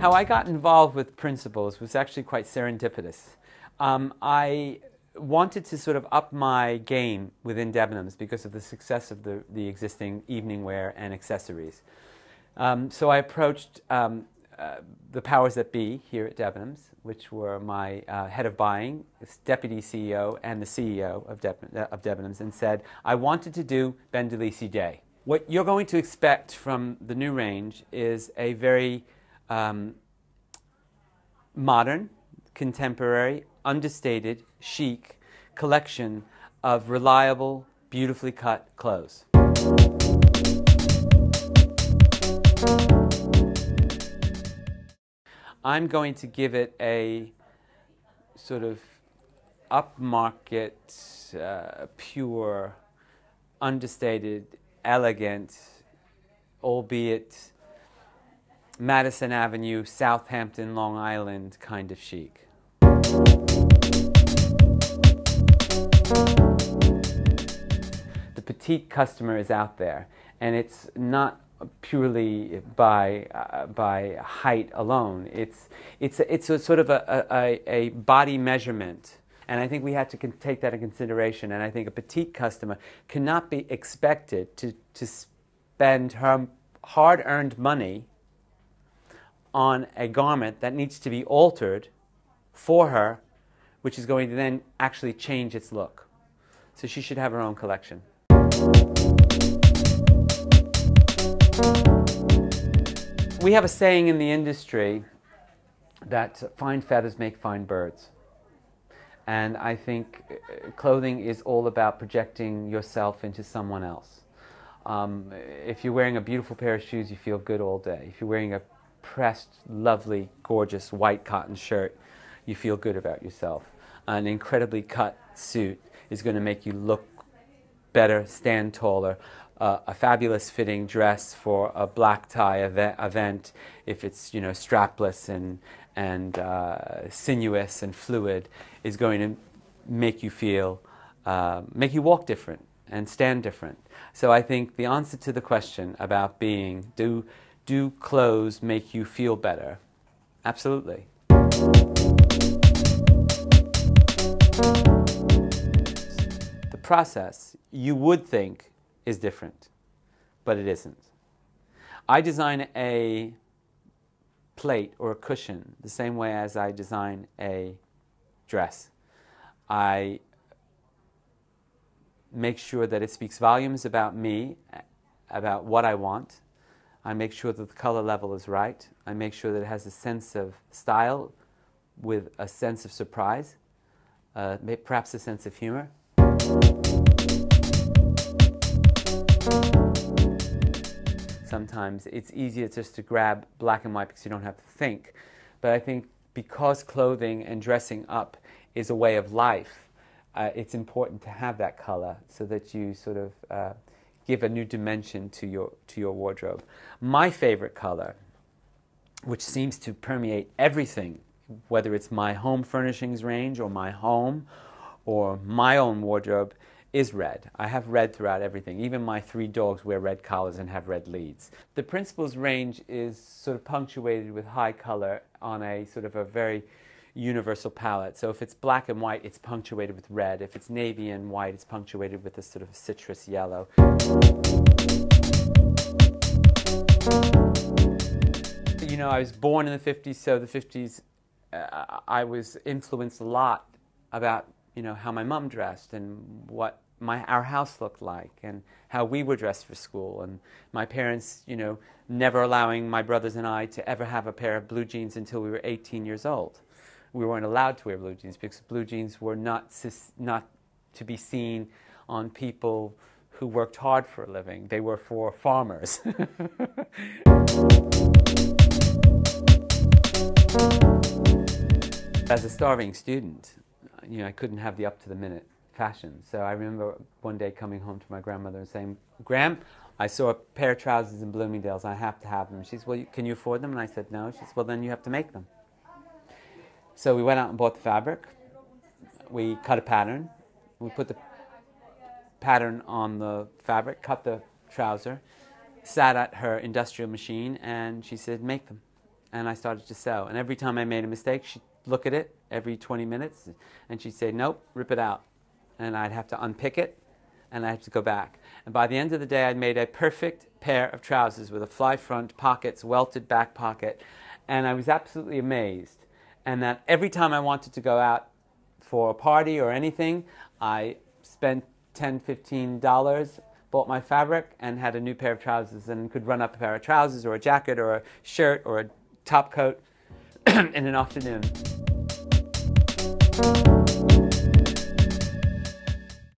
How I got involved with principles was actually quite serendipitous. I wanted to sort of up my game within Debenhams because of the success of the existing evening wear and accessories. So I approached the powers that be here at Debenhams, which were my head of buying, deputy CEO, and the CEO of Debenhams, and said, I wanted to do Ben de Lisi Day. What you're going to expect from the new range is a very modern, contemporary, understated, chic collection of reliable, beautifully cut clothes. I'm going to give it a sort of upmarket, pure, understated, elegant, albeit Madison Avenue, Southampton, Long Island kind of chic. The petite customer is out there, and it's not purely by height alone. It's a sort of a body measurement, and I think we have to take that into consideration. And I think a petite customer cannot be expected to spend her hard-earned money on a garment that needs to be altered for her, which is going to then actually change its look. So she should have her own collection. We have a saying in the industry that fine feathers make fine birds. And I think clothing is all about projecting yourself into someone else. If you're wearing a beautiful pair of shoes, you feel good all day. If you're wearing a pressed, lovely, gorgeous white cotton shirt, you feel good about yourself. An incredibly cut suit is going to make you look better, stand taller. A fabulous fitting dress for a black tie event, if it's strapless and sinuous and fluid, is going to make you feel, make you walk different and stand different. So I think the answer to the question about being, do clothes make you feel better? Absolutely. The process, you would think, is different, but it isn't. I design a plate or a cushion the same way as I design a dress. I make sure that it speaks volumes about me, about what I want. I make sure that the color level is right. I make sure that it has a sense of style with a sense of surprise, perhaps a sense of humor. Sometimes it's easier just to grab black and white because you don't have to think. But I think because clothing and dressing up is a way of life, it's important to have that color so that you sort of give a new dimension to your wardrobe. My favorite color, which seems to permeate everything, whether it's my home furnishings range or my home or my own wardrobe, is red. I have red throughout everything. Even my 3 dogs wear red collars and have red leads. The Principles range is sort of punctuated with high color on a sort of a very universal palette. So if it's black and white, it's punctuated with red. If it's navy and white, it's punctuated with a sort of citrus yellow. I was born in the 50s, so the 50s, I was influenced a lot about how my mom dressed and what our house looked like and how we were dressed for school, and my parents, never allowing my brothers and I to ever have a pair of blue jeans until we were 18 years old. We weren't allowed to wear blue jeans because blue jeans were not to be seen on people who worked hard for a living. They were for farmers. As a starving student, I couldn't have the up-to-the-minute fashion. So I remember one day coming home to my grandmother and saying, "Gram, I saw a pair of trousers in Bloomingdale's. I have to have them." She said, "Well, can you afford them?" And I said, "No." She said, "Well, then you have to make them." So we went out and bought the fabric. We cut a pattern. We put the pattern on the fabric, cut the trouser, sat at her industrial machine, and she said, "Make them." And I started to sew. And every time I made a mistake, she'd look at it every 20 minutes, and she'd say, nope, rip it out. And I'd have to unpick it, and I'd have to go back. And by the end of the day, I'd made a perfect pair of trousers with a fly front, pockets, welted back pocket. And I was absolutely amazed. And that every time I wanted to go out for a party or anything, I spent $10, $15, bought my fabric, and had a new pair of trousers, and could run up a pair of trousers or a jacket or a shirt or a top coat in an afternoon.